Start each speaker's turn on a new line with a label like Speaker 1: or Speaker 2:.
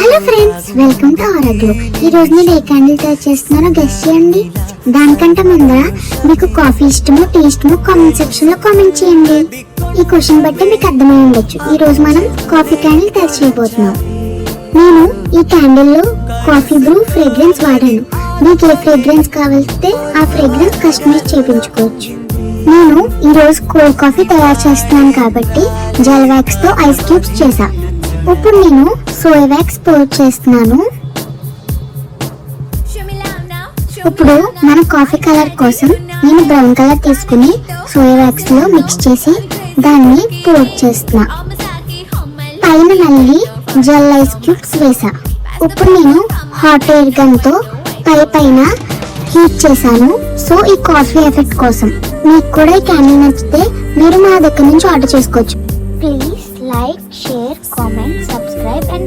Speaker 1: Hello friends, welcome to ఆరాగ్లో. ఈ రోజు నేను ఏ క్యాండిల్ తయారు చేస్తున్నానో గెస్ చేయండి. దానికంటే ముందర మీకు కాఫీ ఇష్టమో టీ ఇష్టమో కామెంట్ సెక్షన్ లో కామెంట్ చేయండి. ఈ క్వశ్చన్ బట్టి మీకు అర్థమై ఉండొచ్చు. ఈ రోజు మనం కాఫీ క్యాండిల్ తయారు చేయబోతున్నాం. నేను ఈ క్యాండిల్ లో కాఫీ బ్రూ ఫ్రేగ్రెన్స్ వాడాను. మీకు ఏ ఫ్రేగ్రెన్స్ కావాలితే ఆ ఫ్రేగ్రెన్స్ కస్టమైజ్ చేయించుకోవచ్చు. నేను ఈ రోజు కోల్డ్ కాఫీ తయారు చేస్తున్నాను కాబట్టి జెల్ వ్యాక్స్ తో ఐస్ క్యూబ్స్ చేసా. ఇప్పుడు నేను సోయా వ్యాక్స్ పోర్ చేస్తున్నాను. ఇప్పుడు మన కాఫీ కలర్ కోసం నేను బ్రౌన్ కలర్ తీసుకుని సోయా వ్యాక్స్ లో మిక్స్ చేసి దాన్ని పోర్ చేస్తున్నా. పైన మళ్ళీ జెల్ ఐస్ క్యూబ్స్ వేసా. ఇప్పుడు నేను హాట్ ఎయిర్ గన్ తో పైన హీట్ చేశాను. సో ఈ కాఫీ ఎఫెక్ట్ కోసం మీకు కూడా ఈ క్యాండిల్ నచ్చితే మీరు మా దగ్గర నుంచి ఆర్డర్ చేసుకోవచ్చు. Please like, share, comment, subscribe and